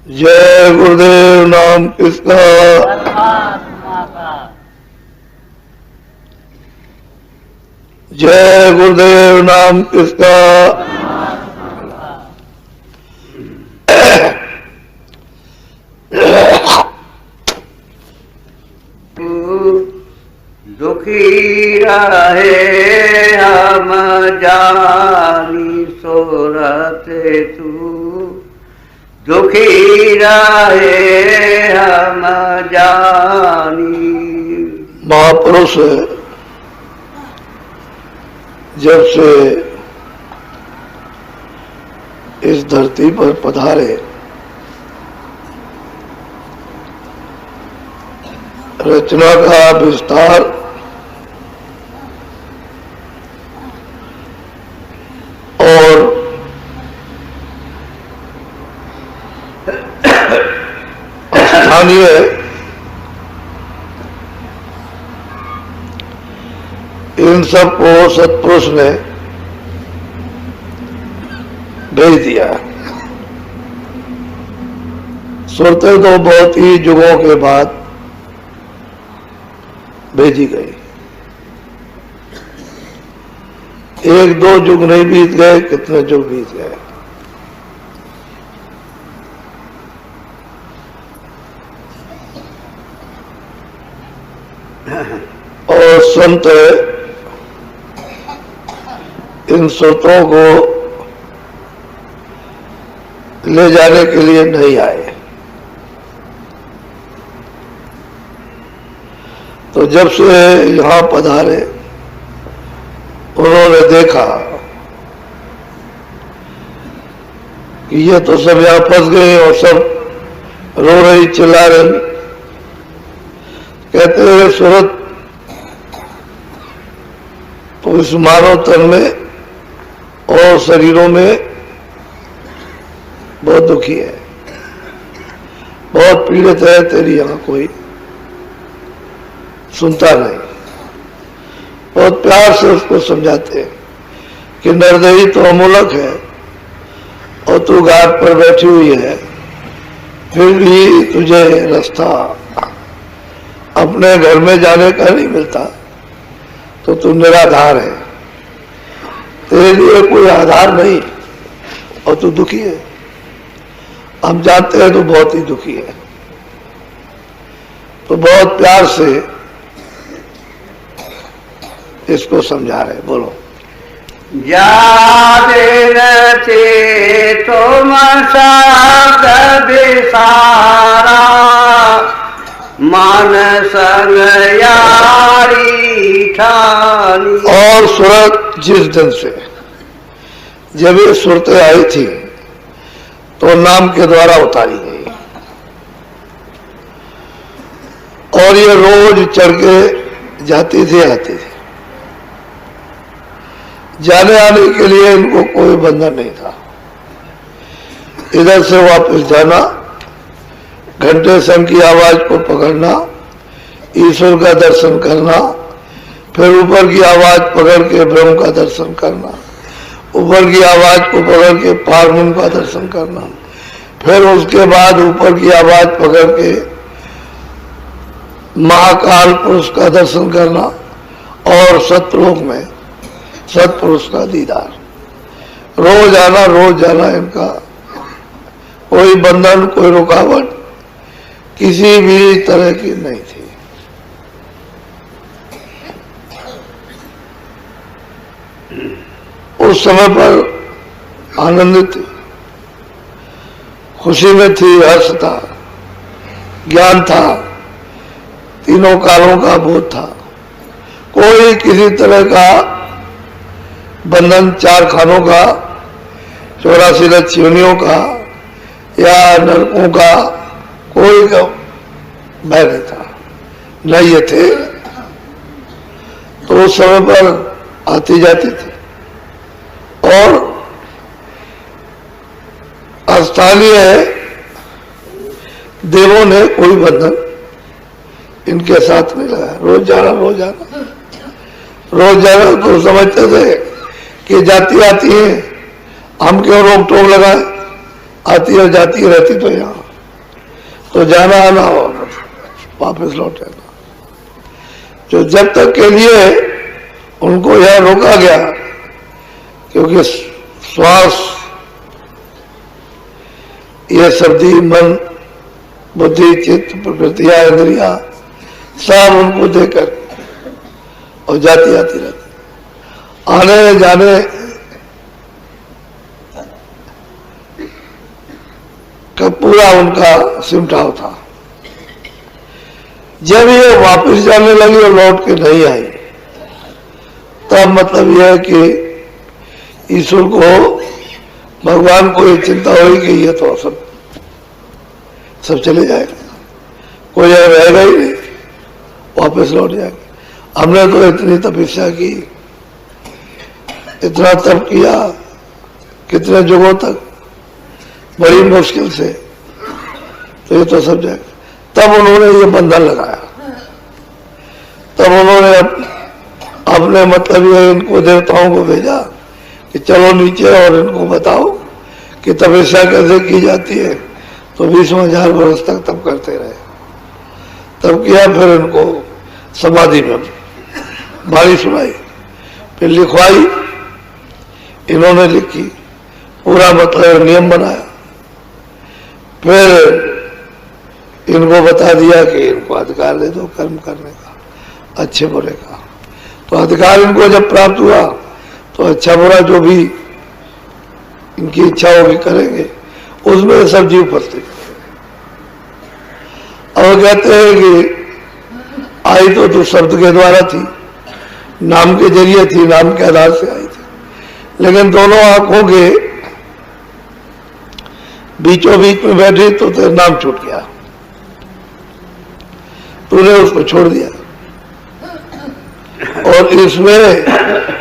जय गुरुदेव नाम किसका? जय गुरुदेव नाम किसका? दुखी रहे हम जानी सोरत तू, दुखी रहे हम जानी। महापुरुष जब से इस धरती पर पधारे, रचना का विस्तार और स्थानीय इन सब को सत्पुरुष ने भेज दिया। सुरतें तो बहुत ही युगों के बाद भेजी गई, एक दो युग नहीं बीत गए, कितने युग बीत गए। और संत इन सुरतों को ले जाने के लिए नहीं आए। तो जब से यहाँ पधारे, उन्होंने देखा कि ये तो सब यहाँ फंस गए और सब रो रही, चिल्ला रही। कहते हैं सूरत तो इस मानव तन में और शरीरों में बहुत दुखी है, बहुत पीड़ित है। तेरी यहाँ कोई सुनता नहीं। बहुत प्यार से उसको समझाते हैं कि निर्दयी तो अमूलक है और तू घाट पर बैठी हुई है, फिर भी तुझे रास्ता अपने घर में जाने का नहीं मिलता, तो तू निराधार है, तेरे लिए कोई आधार नहीं और तू दुखी है। हम जानते हैं तू बहुत ही दुखी है। तो बहुत प्यार से इसको समझा रहे। बोलो। जादे थे तुम शब्द विसारा, मान संग यारी ठानी। और सूरत जिस दिन से जब ये सूरतें आई थी तो नाम के द्वारा उतारी गई, और ये रोज चढ़ के जाती थी, आती थी। जाने आने के लिए इनको कोई बंधन नहीं था। इधर से वापस जाना, घंटे संग की आवाज को पकड़ना, ईश्वर का दर्शन करना, फिर ऊपर की आवाज पकड़ के ब्रह्म का दर्शन करना, ऊपर की आवाज को पकड़ के पारब्रह्म का दर्शन करना, फिर उसके बाद ऊपर की आवाज पकड़ के महाकाल पुरुष का दर्शन करना, और सतलोक में सतपुरुष का दीदार। रोज आना इनका कोई बंधन, कोई रुकावट किसी भी तरह की नहीं थी। उस समय पर आनंदित थी, खुशी में थी, हर्ष था, ज्ञान था, तीनों कालों का बोध था। कोई किसी तरह का बंधन, चार खानों का, 84 लक्ष योनियों का या नरकों का कोई का भय नहीं था, न ये थे। तो उस समय पर आती जाती थी, और स्थानीय देवों ने कोई बंधन इनके साथ नहीं लगाया। रोज जाना तो समझते थे कि जाती आती है, हम क्यों रोक टोक लगाए, आती और जाती रहती तो यहाँ। तो जाना आना और वापस लौटेगा। जो जब तक के लिए उनको यह रोका गया, क्योंकि श्वास, ये शब्दी, मन, बुद्धि, चित्त, प्रकृतियां, इंद्रिया सब उनको देकर और जाती आती रहती, आने जाने का पूरा उनका सिमटाव था। जब ये वापस जाने लगी और लौट के नहीं आई, तब मतलब यह है कि ईश्वर को, भगवान को ये चिंता हुई कि ये तो सब चले जाएगा, कोई रहेगा ही नहीं, वापस लौट जाएंगे। हमने तो इतनी तपस्या की, इतना तप किया, कितने युगों तक, बड़ी मुश्किल से, तो ये तो सब जाएगा। तब उन्होंने ये बंधन लगाया, तब उन्होंने अपने मतलब ये इनको देवताओं को भेजा कि चलो नीचे और इनको बताओ कि तपस्या कैसे की जाती है। तो 20,000 वर्ष तक तप करते रहे। तब किया, फिर इनको समाधि में बाणी सुनाई, फिर लिखवाई, इन्होंने लिखी, पूरा मतलब नियम बनाया, फिर इनको बता दिया कि इनको अधिकार दे दो कर्म करने का, अच्छे बुरे का। तो अधिकार इनको जब प्राप्त हुआ तो अच्छा बुरा जो भी इनकी इच्छा होगी करेंगे, उसमें सब जीव फंसते। और कहते हैं कि आई तो तू शब्द के द्वारा थी, नाम के जरिए थी, नाम के आधार से आई थी, लेकिन दोनों आंखों के बीचों बीच में बैठी तो तेरा नाम छूट गया, तूने उसको छोड़ दिया। और इसमें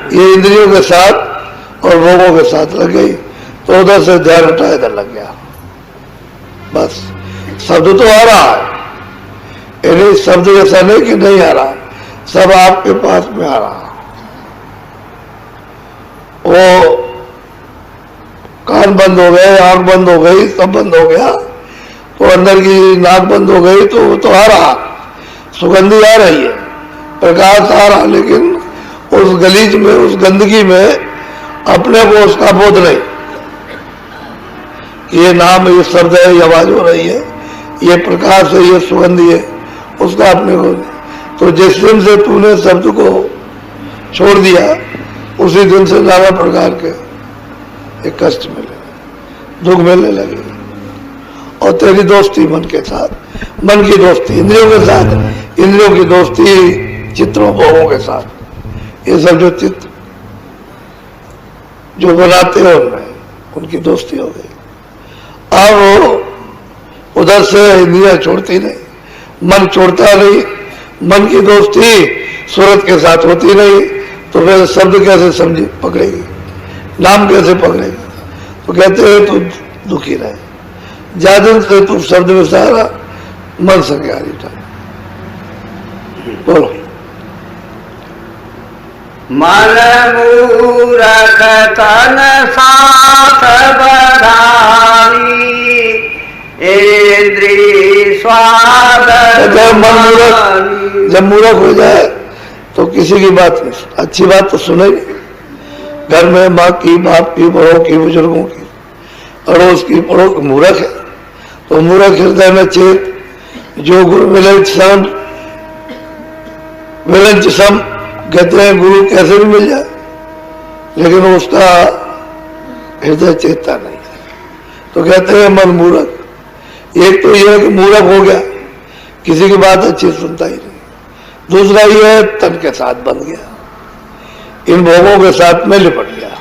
ये इंद्रियों के साथ और भोगों के साथ लग गई, तो उधर से ध्यान हटा इधर लग गया। बस शब्द तो आ रहा है, यानी शब्द ऐसा नहीं कि नहीं आ रहा, सब आपके पास में आ रहा। वो कान बंद हो गए, आंख बंद हो गई, सब बंद हो गया, तो अंदर की नाक बंद हो गई, तो वो तो आ रहा, सुगंधी आ रही है, प्रकाश आ रहा, लेकिन उस गलीच में, उस गंदगी में अपने को उसका बोध नहीं, ये नाम, ये शब्द है, ये आवाज हो रही है, ये प्रकाश है, ये सुगंधी है, उसका अपने को नहीं। तो जिस दिन से तूने शब्द को छोड़ दिया, उसी दिन से नाना प्रकार के एक कष्ट मिले, दुख मिलने लगे। और तेरी दोस्ती मन के साथ, मन की दोस्ती इंद्रियों के साथ, इंद्रियों की दोस्ती चित्रों भोगों के साथ, ये सब जो चित्र जो बनाते हैं उनमें उनकी दोस्ती हो गई। अब उधर से इंद्रियां छोड़ती नहीं, मन छोड़ता नहीं, मन की दोस्ती सूरत के साथ होती नहीं, तो फिर शब्द कैसे समझी पकड़ेगी, नाम कैसे पकड़ेगी। तो कहते हैं तू दुखी रहे, ज्यादा से तू शब्द में सारा मन से ज्ञानी था। बोलो। मन मूरख तन साथ बधाई, इंद्री स्वाद। मन मूरख, जब मूरख हो जाए तो किसी की बात नहीं, अच्छी बात तो सुने नहीं। घर में माँ की, बाप की, बड़ों की, बुजुर्गों की, अड़ोस की, पड़ोस, मूर्ख है तो मूर्ख हृदय में चेत, जो गुरु मिलन सम, मिलन सम कहते हैं, गुरु कैसे भी मिल जाए, लेकिन उसका हृदय चेतता नहीं है, तो कहते हैं मन मूर्ख। एक तो यह है कि मूर्ख हो गया, किसी की बात अच्छी सुनता ही नहीं। दूसरा यह है तन के साथ बन गया, इन भोगों के साथ में लिपट गया।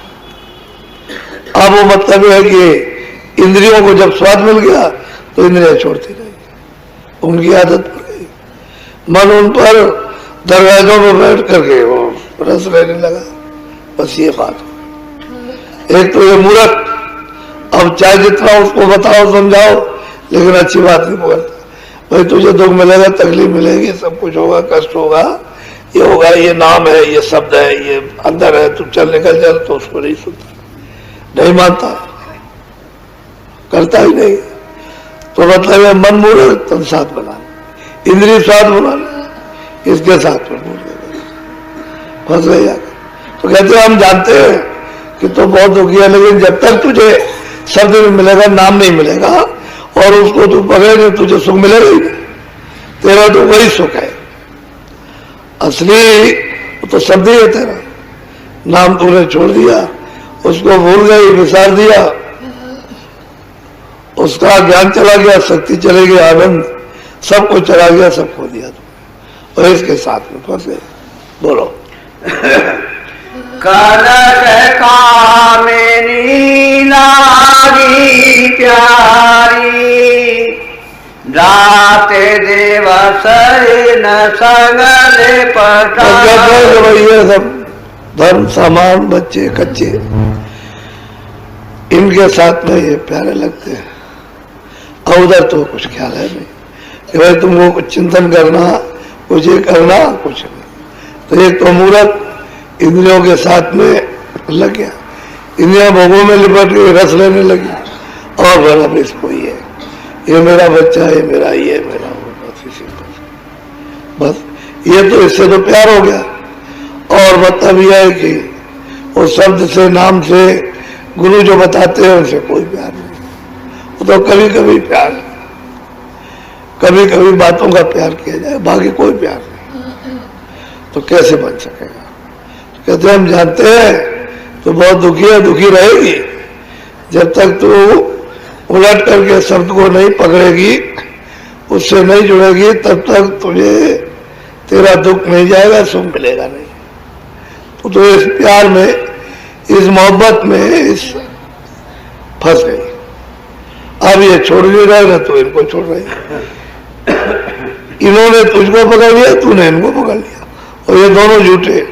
अब वो मतलब है कि इंद्रियों को जब स्वाद मिल गया तो इंद्रियां छोड़ती रही, उनकी आदत पड़ गई। मन उन पर दरवाजों में बैठ करके वो रस रहने लगा। बस ये बात। एक तो ये मूर्ख, अब चाहे जितना उसको बताओ समझाओ, लेकिन अच्छी बात नहीं बोलता। भाई तुझे दुख मिलेगा, तकलीफ मिलेगी, सब कुछ होगा, कष्ट होगा, ये होगा, ये नाम है, ये शब्द है, ये अंदर है, तू चल निकल चल, तो उसको नहीं सुनता, नहीं मानता, करता ही नहीं। तो मतलब है मन मूर्ख तन साथ बनाना, इंद्रिय स्वाद बनाना, इसके साथ में मूर्ख फंस गया। तो कहते हम जानते हैं कि तो बहुत दुखी है, लेकिन जब तक तुझे शब्द में मिलेगा, नाम नहीं मिलेगा और उसको तू पकड़े नहीं, तुझे सुख मिलेगा ही नहीं। तेरा तो वही सुख है असली, तो शब्द ही है तेरा। नाम तूने छोड़ दिया, उसको भूल गई, विसार दिया, उसका ज्ञान चला गया, शक्ति चली गई, आनंद सब कुछ चला गया, सब खो दिया तुमने और इसके साथ में फंस गए। बोलो। कनक कामिनी नारी प्यारी, जाते दिवस न संगले पटारी। ये सब धर्म सामान बच्चे कच्चे, इनके साथ में ये प्यारे लगते हैं। और उधर तो कुछ ख्याल है नहीं कि भाई तुमको कुछ चिंतन करना, कुछ ये करना, कुछ नहीं। तो एक तो मूर्ख इंद्रियों के साथ में लग गया, इंद्रियां भोगों में लिपट गई, रस लेने लगी और बड़ा भी इसको ये मेरा बच्चा है, मेरा ये मेरा वो, बस इसी बस ये तो इससे तो प्यार हो गया। और मतलब यह है कि उस शब्द से, नाम से, गुरु जो बताते हैं उनसे कोई प्यार नहीं। वो तो कभी कभी प्यार, कभी कभी बातों का प्यार किया जाए, बाकी कोई प्यार नहीं। तो कैसे बन सकेगा? कहते हम जानते हैं तो बहुत दुखी है, दुखी रहेगी जब तक तू उलट करके शब्द को नहीं पकड़ेगी, उससे नहीं जुड़ेगी, तब तक तुझे तेरा दुख नहीं जाएगा, सुख मिलेगा नहीं। तो इस प्यार में, इस मोहब्बत में इस फंस गई। अब ये छोड़ नहीं रहे ना, तो इनको छोड़ रही। इन्होंने तुझको पकड़ लिया, तूने इनको पकड़ लिया, और ये दोनों झूठे।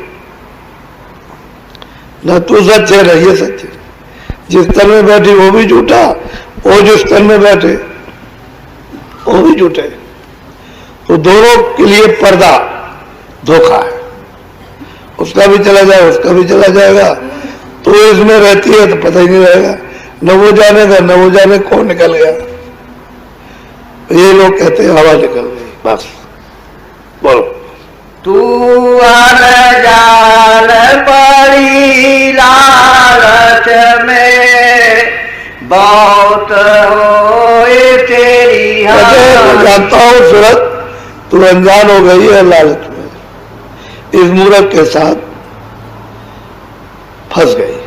ना तू सच है ना ये सच है। जिस तन में बैठी वो भी झूठा, और जिस तन में बैठे वो भी झूठे। तो दोनों के लिए पर्दा धोखा है, उसका भी चला जाए, उसका भी चला जाएगा। तो इसमें रहती है तो पता ही नहीं रहेगा, न वो जानेगा न वो जाने कौन निकल गया। तो ये लोग कहते हैं हवा निकल गई, बस। बोलो। तू अनजान पड़ी लालच में, बहुत होए तेरी हालत। जानता हूँ सूरत, तू अनजान हो गई है लालच में, इस मूर्ख के साथ फंस गई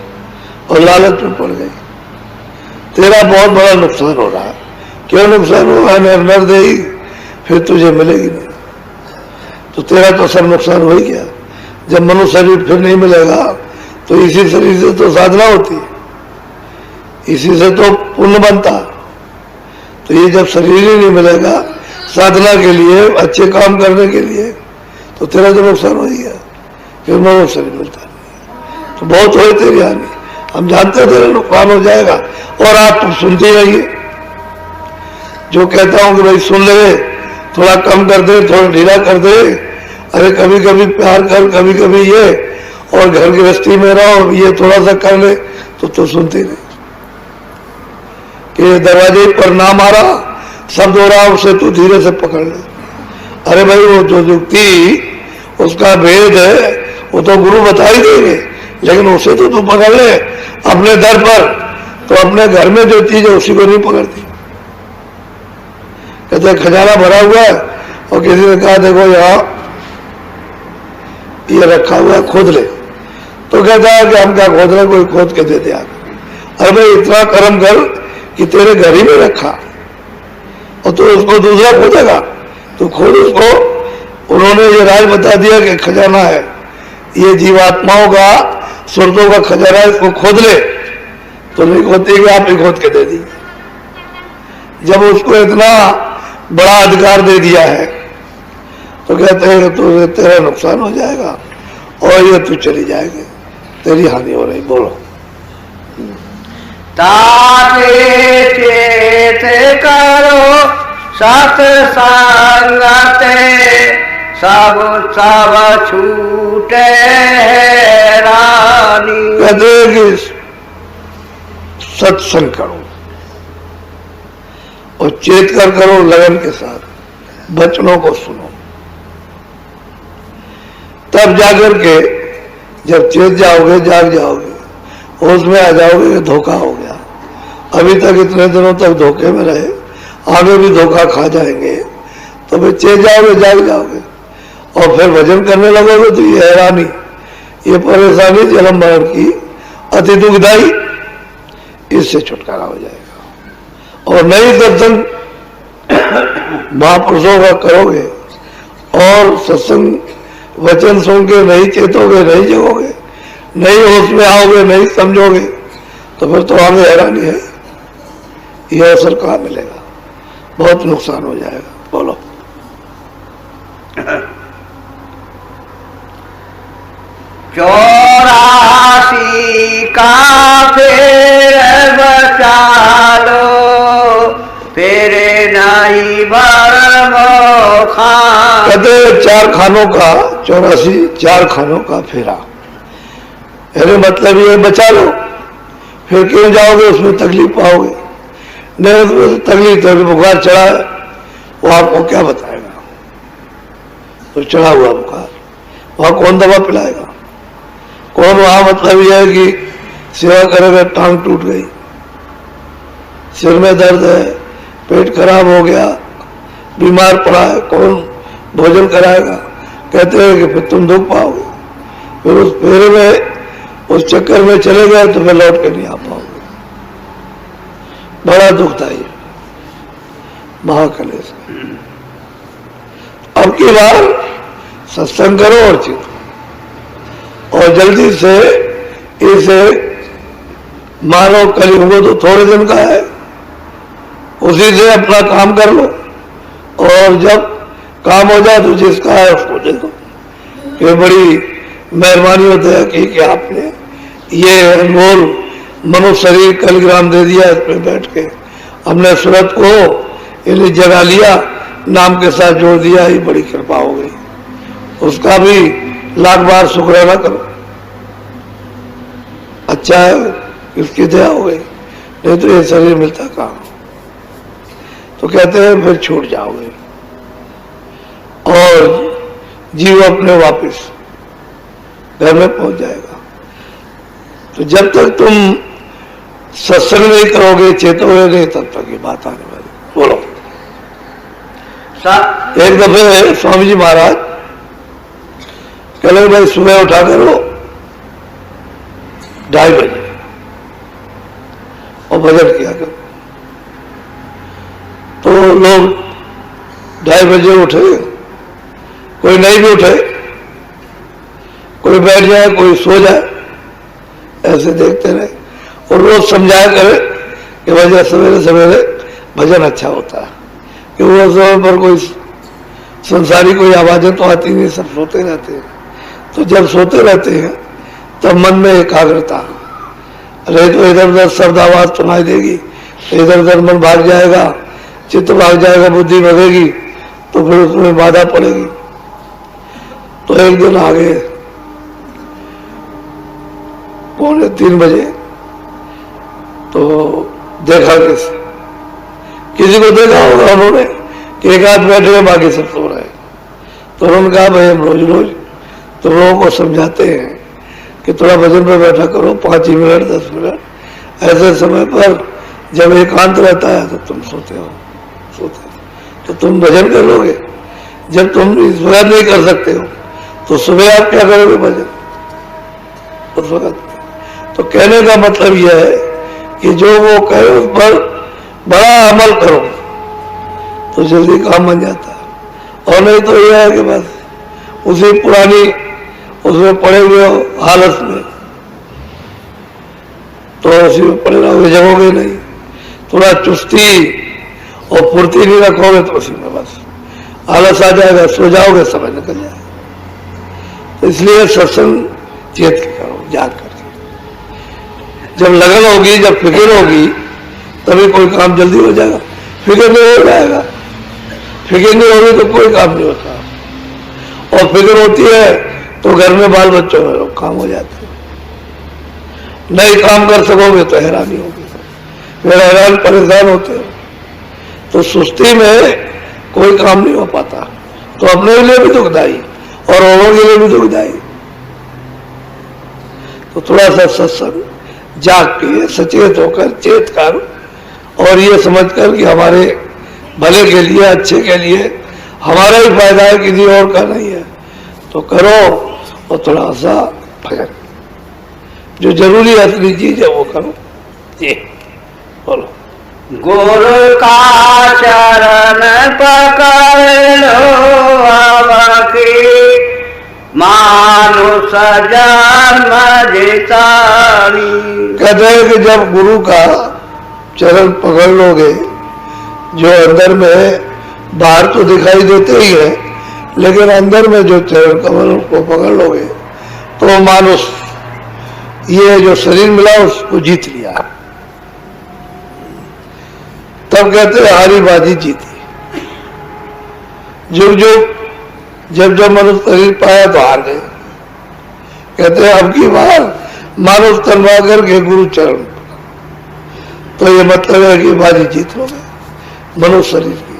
और लालच में पड़ गई। तेरा बहुत बड़ा नुकसान हो रहा है। क्यों नुकसान हुआ है? नरदेही फिर तुझे मिलेगी नहीं, तो तेरा तो सब नुकसान हो ही गया। जब मनुष्य शरीर फिर नहीं मिलेगा तो इसी शरीर से तो साधना होती है, इसी से तो पुण्य बनता। तो ये जब शरीर ही नहीं मिलेगा साधना के लिए, अच्छे काम करने के लिए, तो तेरा तो नुकसान हो ही गया, फिर मनुष्य शरीर मिलता नहीं। तो बहुत हो तेरी हानि, हम जानते हैं तेरा नुकसान हो जाएगा। और आप तुम सुनते रहिए, जो कहता हूं कि भाई सुन ले, थोड़ा कम कर दे, थोड़ा ढीला कर दे, अरे कभी कभी प्यार कर, कभी कभी ये, और घर गृहस्थी में रहो, ये थोड़ा सा कर ले, तो सुनते नहीं। कि दरवाजे पर ना मारा, शब्द हो रहा, उसे तू धीरे से पकड़ ले। अरे भाई वो जो युक्ति, उसका भेद है, वो तो गुरु बता ही देंगे, लेकिन उसे तो तू पकड़ ले अपने दर पर। तो अपने घर में जो चीज है उसी को नहीं पकड़ती। कहते खजाना भरा हुआ है और किसी ने कहा देखो यहाँ ये रखा हुआ है, खोद ले। तो कहता है कि हम क्या खोद रहे, कोई खोद के दे दिया। अरे भाई इतना कर्म कर कि तेरे घर ही में रखा, और तो उसको दूसरा खोदेगा, तो खोद उसको। उन्होंने ये राज बता दिया कि खजाना है, ये जीवात्माओं का, सुरतों का खजाना है, इसको खोद ले। तो नहीं खोदती कि आप ही खोद के दे दी। जब उसको इतना बड़ा अधिकार दे दिया है तो कहते हैं तो तेरा नुकसान हो जाएगा और ये तू चली जाएगी, तेरी हानि हो रही। बोलो। ताते चेत करो सत्संगते, सब सब छूटे रानी। कहते हैं कि सत्संग करो, और चेत कर करो लगन के साथ, बचनों को सुनो, तब जाकर के जब चेत जाओगे, जाग जाओगे, होश में आ जाओगे कि धोखा हो गया। अभी तक इतने दिनों तक धोखे में रहे, आगे भी धोखा खा जाएंगे, तो फिर चेत जाओगे, जाग जाओगे और फिर भजन करने लगोगे तो ये हैरानी, ये परेशानी जन्म मरण की अति दुखदाई, इससे छुटकारा हो जाएगा। और नई दर्शन महापुरुषों का करोगे और सत्संग वचन सुन के नहीं चेतोगे, नहीं जगोगे, नहीं होश में आओगे, नहीं समझोगे, तो फिर तो आगे हैरानी है, यह अवसर कहाँ मिलेगा, बहुत नुकसान हो जाएगा। बोलो। चौरासी का फिर बचा लो, फिर नहीं भरमो खान। कहते 4 खानों का 84 4 खानों का फेरा, अरे मतलब ये बचा लो, फिर क्यों जाओगे उसमें तकलीफ पाओगे। नहीं उसमें तकलीफ तो बुखार चढ़ा है, वो आपको क्या बताएगा, तो चढ़ा हुआ बुखार, वहां कौन दवा पिलाएगा, कौन वहां मतलब यह है कि सेवा करेगा, टांग टूट गई, सिर में दर्द है, पेट खराब हो गया, बीमार पड़ा है, कौन भोजन कराएगा। कहते हैं कि फिर तुम दुख पाओगे, फिर उस फेरे में उस चक्कर में चले गए तो फिर लौट के नहीं आ पाओगे, बड़ा दुखदायी महाकलेश। अब की बार सत्संग करो और चितो, और जल्दी से इसे मानो कलयुग तो थोड़े दिन का है, उसी से अपना काम कर लो, और जब काम हो जाए तो जिसका है उसको दे दो। ये बड़ी मेहरबानी होती है कि आपने ये अनमोल मनुष्य शरीर कलग्राम दे दिया, इस पर बैठ के हमने सूरत को इन्हें जगा लिया, नाम के साथ जोड़ दिया, ये बड़ी कृपा हो गई, उसका भी लाख बार शुक्राना करो। अच्छा है इसकी दया हो गई, नहीं तो ये शरीर मिलता कहाँ। तो कहते हैं फिर छूट जाओगे और जीव अपने वापस घर में पहुंच जाएगा। तो जब तक तुम सत्संग नहीं करोगे, चेतोगे नहीं, तब तक ये बात आने वाली। बोलो। एक दफे स्वामी जी महाराज कहले भाई सुबह उठा करो 2:30 बजे और भजन किया करो। तो लोग 2:30 बजे उठे, कोई नहीं भी उठे, कोई बैठ जाए, कोई सो जाए, ऐसे देखते रहे। और रोज समझाया करे कि वजह सवेरे सवेरे भजन अच्छा होता है, कि वो समय पर कोई संसारी कोई आवाजें तो आती नहीं, सब सोते रहते हैं। तो जब सोते रहते हैं तब मन में एकाग्रता रहे, तो इधर उधर शब्द आवाज सुनाई देगी, तो इधर उधर मन भाग जाएगा, चित्त भाग जाएगा, बुद्धि भगेगी, तो फिर उसमें बाधा पड़ेगी। तो एक दिन आ गए 2:45 बजे, तो देखा किसी को देखा होगा उन्होंने कि एक हाथ बैठे हुए बाकी सब सो रहे हैं। तो उन्होंने कहा भाई हम रोज रोज तो लोगों को समझाते हैं कि थोड़ा भजन पे बैठा करो, 5 मिनट 10 मिनट, ऐसे समय पर जब एकांत रहता है तो तुम सोते हो, तो तुम भजन कर लोगे। जब तुम इस वक्त नहीं कर सकते हो तो सुबह आप क्या करोगे भजन उस वक्त। तो कहने का मतलब यह है कि जो वो कहे उस पर बड़ा अमल करो तो जल्दी काम बन जाता है। और नहीं तो यह है कि बस उसी पुरानी उसमें पड़े हुए हालत में, तो उसी में पड़े रहोगे, जगोगे नहीं। थोड़ा चुस्ती और फुर्ती नहीं रखोगे तो उसी में बस आलस आ जाएगा, सो जाओगे, समय निकल जाएगा। तो इसलिए सत्संग चेत के करो, जाग करके। जब लगन होगी, जब फिक्र होगी, तभी कोई काम जल्दी हो जाएगा। फिक्र नहीं हो जाएगा, फिक्र नहीं होगी तो कोई काम नहीं होता। और फिक्र होती है तो घर में बाल बच्चों में काम हो जाते हैं। नहीं काम कर सकोगे तो हैरानी होगी, फिर हैरान परेशान होते हो। तो सुस्ती में कोई काम नहीं हो पाता, तो अपने लिए भी दुखदाई और औरों के लिए भी दुखदाई। तो थोड़ा सा सत्संग जाग के सचेत होकर चेत कर और ये समझकर कि हमारे भले के लिए, अच्छे के लिए, हमारा ही फायदा है, किसी और का नहीं है, तो करो। और थोड़ा सा भजन, जो जरूरी असली चीज है वो करो। जी बोलो। गुरु का चरण पकड़ लो अवकी, मानुष जन्म जितानी। कहते हैं कि जब गुरु का चरण पकड़ लोगे, जो अंदर में, बाहर तो दिखाई देते ही है, लेकिन अंदर में जो चरण कमल को पकड़ लोगे तो मानुष, ये जो शरीर मिला उसको जीत लिया। तब कहते हैं हारी बाजी जीती। जुग जब मनुष्य शरीर पाया तो हार गए। कहते हैं अब की बार मानुष तलवा करके गुरु चरण, तो ये मतलब है कि बाजी जीत लोगे मनुष्य शरीर की,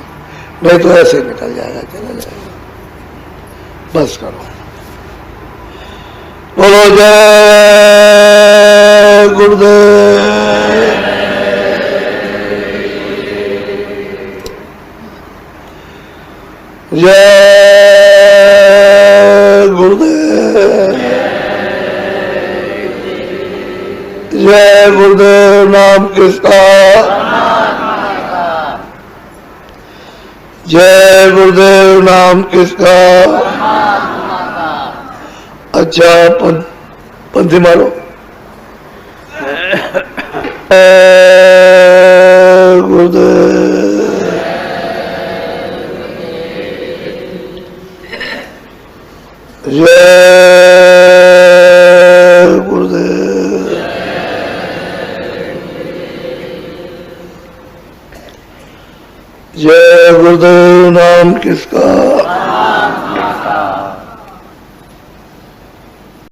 नहीं तो ऐसे निकल जाएगा, चला जाएगा। बस करो। बोलो जय गुरुदेव। जय गुरुदेव। जय गुरुदेव। नाम किसका? जय गुरुदेव। नाम किसका? अच्छा पंथी मारो। गुरुदेव। जय गुरुदेव। जय गुरुदेव। नाम किसका?